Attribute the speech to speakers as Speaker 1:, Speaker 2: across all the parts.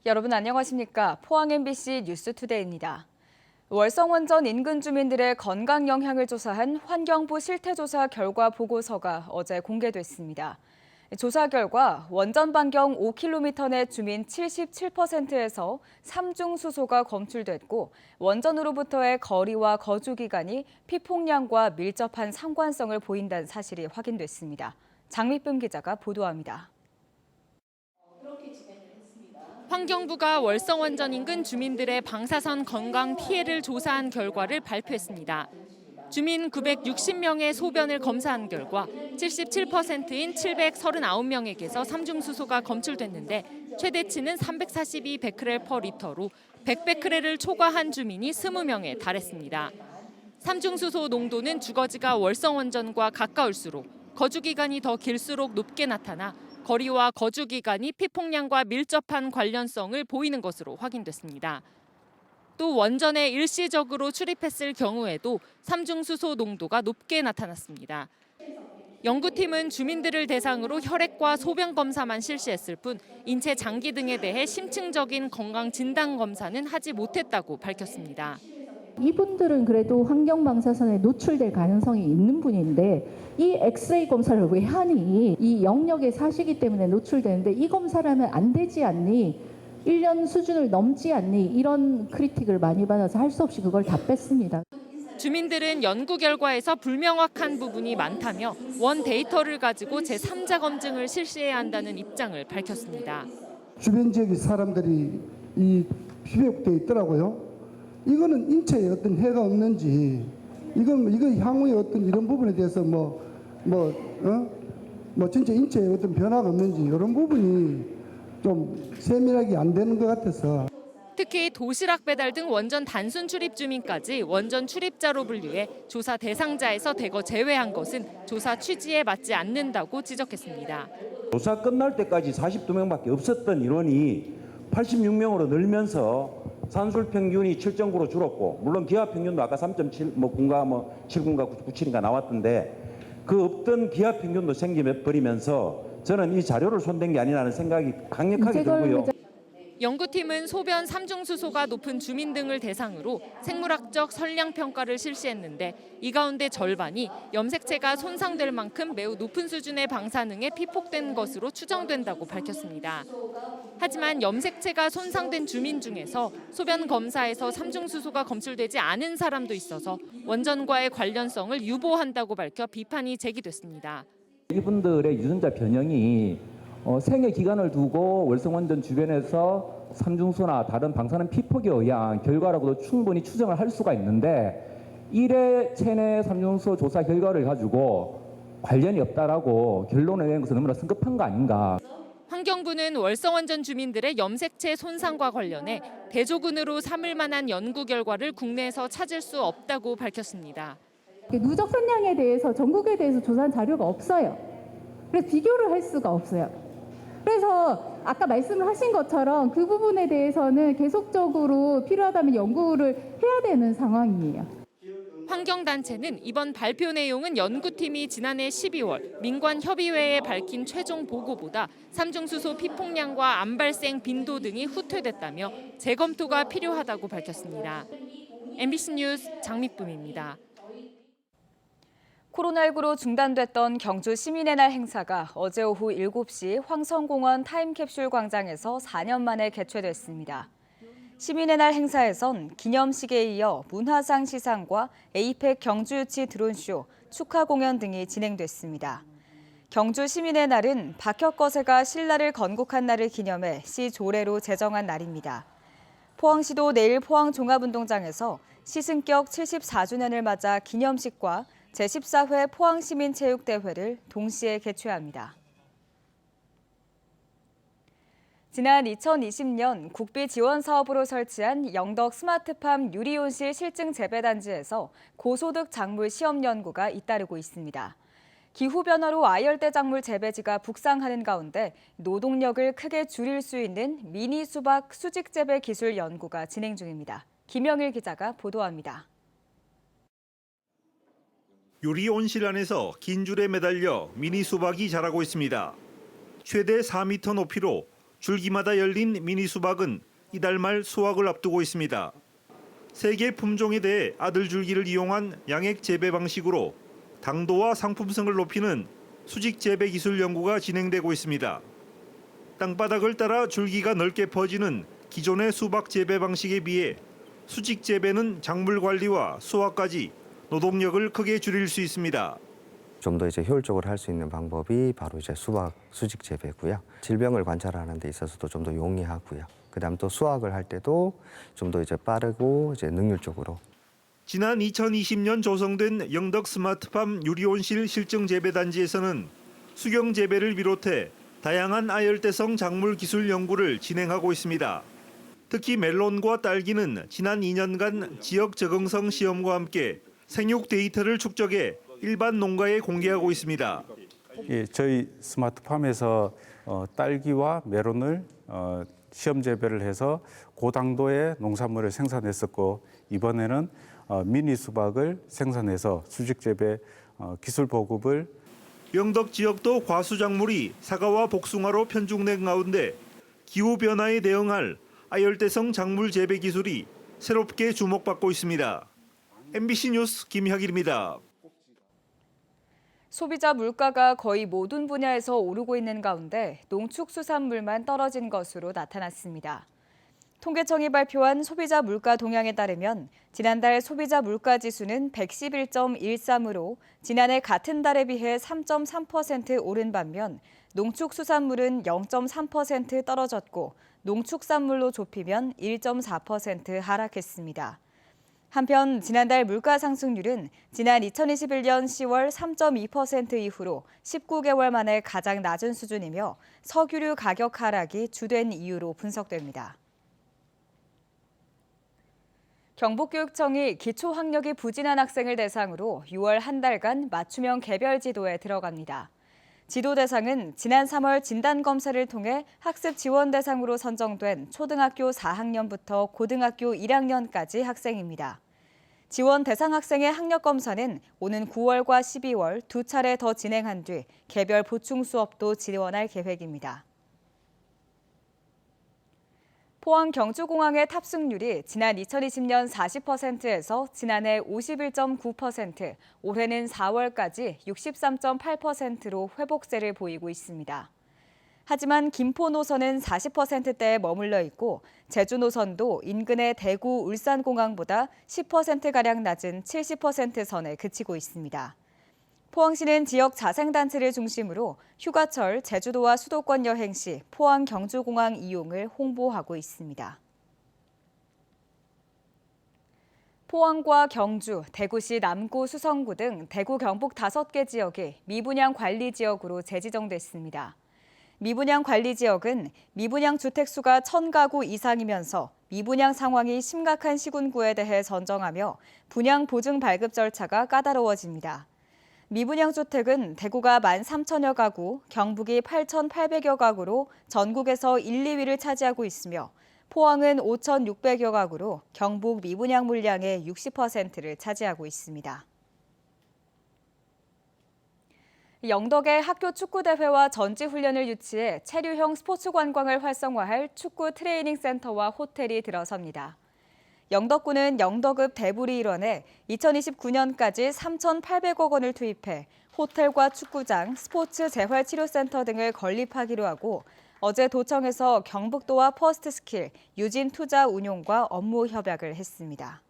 Speaker 1: 여러분 안녕하십니까? 포항 MBC 뉴스투데이입니다. 월성원전 인근 주민들의 건강 영향을 조사한 환경부 실태조사 결과 보고서가 어제 공개됐습니다. 조사 결과 원전 반경 5km 내 주민 77%에서 삼중수소가 검출됐고 원전으로부터의 거리와 거주 기간이 피폭량과 밀접한 상관성을 보인다는 사실이 확인됐습니다. 장미쁨 기자가 보도합니다.
Speaker 2: 환경부가 월성원전 인근 주민들의 방사선 건강 피해를 조사한 결과를 발표했습니다. 주민 960명의 소변을 검사한 결과 77%인 739명에게서 삼중수소가 검출됐는데 최대치는 342 베크렐/리터로 100베크렐을 초과한 주민이 20명에 달했습니다. 삼중수소 농도는 주거지가 월성원전과 가까울수록 거주기간이 더 길수록 높게 나타나 거리와 거주 기간이 피폭량과 밀접한 관련성을 보이는 것으로 확인됐습니다. 또 원전에 일시적으로 출입했을 경우에도 삼중수소 농도가 높게 나타났습니다. 연구팀은 주민들을 대상으로 혈액과 소변 검사만 실시했을 뿐 인체 장기 등에 대해 심층적인 건강 진단 검사는 하지 못했다고 밝혔습니다.
Speaker 3: 이분들은 그래도 환경 방사선에 노출될 가능성이 있는 분인데 이 엑스레이 검사를 왜 하니? 이 영역에 사시기 때문에 노출되는데 이 검사를 하면 안 되지 않니? 1년 수준을 넘지 않니? 이런 크리틱을 많이 받아서 할 수 없이 그걸 다 뺐습니다.
Speaker 2: 주민들은 연구 결과에서 불명확한 부분이 많다며 원 데이터를 가지고 제3자 검증을 실시해야 한다는 입장을 밝혔습니다.
Speaker 4: 주변 지역의 사람들이 이 피백돼 있더라고요. 이거는 인체에 어떤 해가 없는지, 이거 향후에 어떤 이런 부분에 대해서 진짜 인체에 어떤 변화가 없는지 이런 부분이 좀 세밀하게 안 되는 것 같아서.
Speaker 2: 특히 도시락 배달 등 원전 단순 출입 주민까지 원전 출입자로 분류해 조사 대상자에서 대거 제외한 것은 조사 취지에 맞지 않는다고 지적했습니다.
Speaker 5: 조사 끝날 때까지 42명밖에 없었던 인원이 86명으로 늘면서 산술 평균이 7.9로 줄었고, 물론 기하 평균도 아까 3.7, 7군가 97인가 나왔던데 그 없던 기하 평균도 생겨버리면서 저는 이 자료를 손댄 게 아니라는 생각이 강력하게 들고요.
Speaker 2: 연구팀은 소변 삼중수소가 높은 주민 등을 대상으로 생물학적 선량 평가를 실시했는데 이 가운데 절반이 염색체가 손상될 만큼 매우 높은 수준의 방사능에 피폭된 것으로 추정된다고 밝혔습니다. 하지만 염색체가 손상된 주민 중에서 소변 검사에서 삼중수소가 검출되지 않은 사람도 있어서 원전과의 관련성을 유보한다고 밝혀 비판이 제기됐습니다.
Speaker 6: 이분들의 유전자 변형이 생애 기간을 두고 월성원전 주변에서 삼중수소나 다른 방사능 피폭에 의한 결과라고도 충분히 추정을 할 수가 있는데 1회 체내 삼중수소 조사 결과를 가지고 관련이 없다라고 결론을 내는 것은 너무나 성급한 거 아닌가.
Speaker 2: 환경부는 월성원전 주민들의 염색체 손상과 관련해 대조군으로 삼을 만한 연구 결과를 국내에서 찾을 수 없다고 밝혔습니다.
Speaker 3: 누적 선량에 대해서 전국에 대해서 조사한 자료가 없어요. 그래서 비교를 할 수가 없어요. 그래서 아까 말씀을 하신 것처럼 그 부분에 대해서는 계속적으로 필요하다면 연구를 해야 되는 상황이에요.
Speaker 2: 환경단체는 이번 발표 내용은 연구팀이 지난해 12월 민관협의회에 밝힌 최종 보고보다 삼중수소 피폭량과 암 발생 빈도 등이 후퇴됐다며 재검토가 필요하다고 밝혔습니다. MBC 뉴스 장미쁨입니다.
Speaker 1: 코로나19로 중단됐던 경주 시민의 날 행사가 어제 오후 7시 황성공원 타임캡슐 광장에서 4년 만에 개최됐습니다. 시민의 날 행사에선 기념식에 이어 문화상 시상과 에이펙 경주유치 드론쇼, 축하 공연 등이 진행됐습니다. 경주 시민의 날은 박혁거세가 신라를 건국한 날을 기념해 시 조례로 제정한 날입니다. 포항시도 내일 포항종합운동장에서 시승격 74주년을 맞아 기념식과 제14회 포항시민체육대회를 동시에 개최합니다. 지난 2020년 국비 지원 사업으로 설치한 영덕 스마트팜 유리온실 실증 재배단지에서 고소득 작물 시험 연구가 잇따르고 있습니다. 기후변화로 아열대 작물 재배지가 북상하는 가운데 노동력을 크게 줄일 수 있는 미니 수박 수직 재배 기술 연구가 진행 중입니다. 김영일 기자가 보도합니다.
Speaker 7: 유리 온실 안에서 긴 줄에 매달려 미니 수박이 자라고 있습니다. 최대 4m 높이로 줄기마다 열린 미니 수박은 이달 말 수확을 앞두고 있습니다. 세 개 품종에 대해 아들 줄기를 이용한 양액 재배 방식으로 당도와 상품성을 높이는 수직 재배 기술 연구가 진행되고 있습니다. 땅바닥을 따라 줄기가 넓게 퍼지는 기존의 수박 재배 방식에 비해 수직 재배는 작물 관리와 수확까지 노동력을 크게 줄일 수 있습니다.
Speaker 8: 좀 더 이제 효율적으로 할 수 있는 방법이 바로 이제 수박 수직 재배고요. 질병을 관찰하는 데 있어서도 좀 더 용이하고요. 그다음 또 수확을 할 때도 좀 더 이제 빠르고 이제 능률적으로.
Speaker 7: 지난 2020년 조성된 영덕 스마트팜 유리온실 실증 재배단지에서는 수경 재배를 비롯해 다양한 아열대성 작물 기술 연구를 진행하고 있습니다. 특히 멜론과 딸기는 지난 2년간 지역 적응성 시험과 함께 생육 데이터를 축적해 일반 농가에 공개하고 있습니다.
Speaker 9: 예, 저희 스마트팜에서 딸기와 메론을 시험 재배를 해서 고당도의 농산물을 생산했었고 이번에는 미니 수박을 생산해서 수직 재배 기술 보급을
Speaker 7: 영덕 지역도 과수작물이 사과와 복숭아로 편중된 가운데 기후 변화에 대응할 아열대성 작물 재배 기술이 새롭게 주목받고 있습니다. MBC 뉴스 김혁일입니다.
Speaker 1: 소비자 물가가 거의 모든 분야에서 오르고 있는 가운데 농축수산물만 떨어진 것으로 나타났습니다. 통계청이 발표한 소비자 물가 동향에 따르면 지난달 소비자 물가 지수는 111.13으로 지난해 같은 달에 비해 3.3% 오른 반면 농축수산물은 0.3% 떨어졌고 농축산물로 좁히면 1.4% 하락했습니다. 한편 지난달 물가 상승률은 지난 2021년 10월 3.2% 이후로 19개월 만에 가장 낮은 수준이며 석유류 가격 하락이 주된 이유로 분석됩니다. 경북교육청이 기초학력이 부진한 학생을 대상으로 6월 한 달간 맞춤형 개별 지도에 들어갑니다. 지도 대상은 지난 3월 진단검사를 통해 학습 지원 대상으로 선정된 초등학교 4학년부터 고등학교 1학년까지 학생입니다. 지원 대상 학생의 학력 검사는 오는 9월과 12월 두 차례 더 진행한 뒤 개별 보충 수업도 지원할 계획입니다. 포항 경주공항의 탑승률이 지난 2020년 40%에서 지난해 51.9%, 올해는 4월까지 63.8%로 회복세를 보이고 있습니다. 하지만 김포 노선은 40%대에 머물러 있고 제주 노선도 인근의 대구 울산공항보다 10%가량 낮은 70% 선에 그치고 있습니다. 포항시는 지역 자생단체를 중심으로 휴가철 제주도와 수도권 여행 시 포항 경주공항 이용을 홍보하고 있습니다. 포항과 경주, 대구시 남구, 수성구 등 대구 경북 5개 지역이 미분양 관리 지역으로 재지정됐습니다. 미분양 관리 지역은 미분양 주택 수가 1,000가구 이상이면서 미분양 상황이 심각한 시군구에 대해 선정하며 분양 보증 발급 절차가 까다로워집니다. 미분양 주택은 대구가 13,000여 가구, 경북이 8,800여 가구로 전국에서 1, 2위를 차지하고 있으며 포항은 5,600여 가구로 경북 미분양 물량의 60%를 차지하고 있습니다. 영덕의 학교 축구대회와 전지훈련을 유치해 체류형 스포츠 관광을 활성화할 축구 트레이닝 센터와 호텔이 들어섭니다. 영덕구는 영덕읍 대부리 일원에 2029년까지 3,800억 원을 투입해 호텔과 축구장, 스포츠 재활치료센터 등을 건립하기로 하고 어제 도청에서 경북도와 퍼스트스킬, 유진투자 운용과 업무 협약을 했습니다.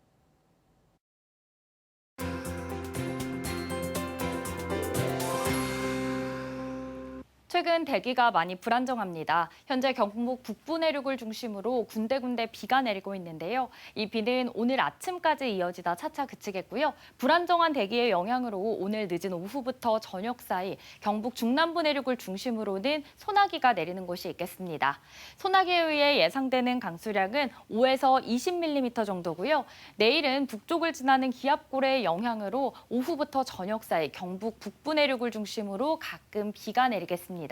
Speaker 1: 최근 대기가 많이 불안정합니다. 현재 경북 북부 내륙을 중심으로 군데군데 비가 내리고 있는데요. 이 비는 오늘 아침까지 이어지다 차차 그치겠고요. 불안정한 대기의 영향으로 오늘 늦은 오후부터 저녁 사이 경북 중남부 내륙을 중심으로는 소나기가 내리는 곳이 있겠습니다. 소나기에 의해 예상되는 강수량은 5에서 20mm 정도고요. 내일은 북쪽을 지나는 기압골의 영향으로 오후부터 저녁 사이 경북 북부 내륙을 중심으로 가끔 비가 내리겠습니다.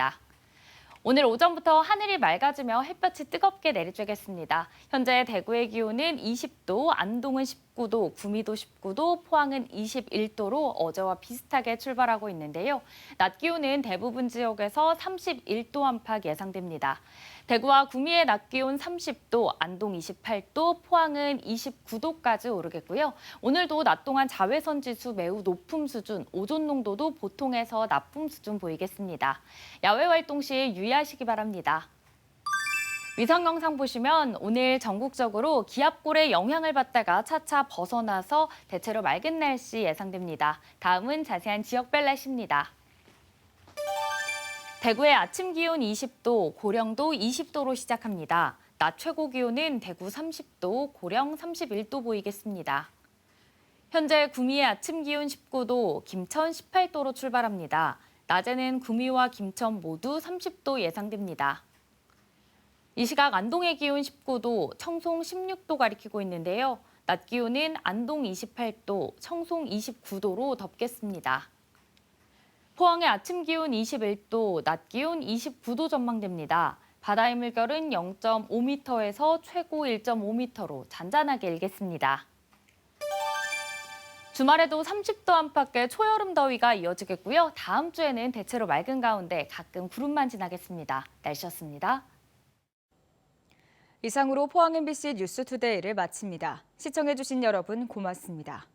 Speaker 1: 오늘 오전부터 하늘이 맑아지며 햇볕이 뜨겁게 내리쬐겠습니다. 현재 대구의 기온은 20도, 안동은 10도,
Speaker 10: 19도, 구미도 19도, 포항은 21도로 어제와 비슷하게 출발하고 있는데요. 낮 기온은 대부분 지역에서 31도 안팎 예상됩니다. 대구와 구미의 낮 기온 30도, 안동 28도, 포항은 29도까지 오르겠고요. 오늘도 낮 동안 자외선 지수 매우 높음 수준, 오존 농도도 보통에서 나쁨 수준 보이겠습니다. 야외 활동 시 유의하시기 바랍니다. 위성 영상 보시면 오늘 전국적으로 기압골의 영향을 받다가 차차 벗어나서 대체로 맑은 날씨 예상됩니다. 다음은 자세한 지역별 날씨입니다. 대구의 아침 기온 20도, 고령도 20도로 시작합니다. 낮 최고 기온은 대구 30도, 고령 31도 보이겠습니다. 현재 구미의 아침 기온 19도, 김천 18도로 출발합니다. 낮에는 구미와 김천 모두 30도 예상됩니다. 이 시각 안동의 기온 19도, 청송 16도 가리키고 있는데요. 낮 기온은 안동 28도, 청송 29도로 덥겠습니다. 포항의 아침 기온 21도, 낮 기온 29도 전망됩니다. 바다의 물결은 0.5m에서 최고 1.5m로 잔잔하게 일겠습니다. 주말에도 30도 안팎의 초여름 더위가 이어지겠고요. 다음 주에는 대체로 맑은 가운데 가끔 구름만 지나겠습니다. 날씨였습니다.
Speaker 1: 이상으로 포항 MBC 뉴스투데이를 마칩니다. 시청해주신 여러분 고맙습니다.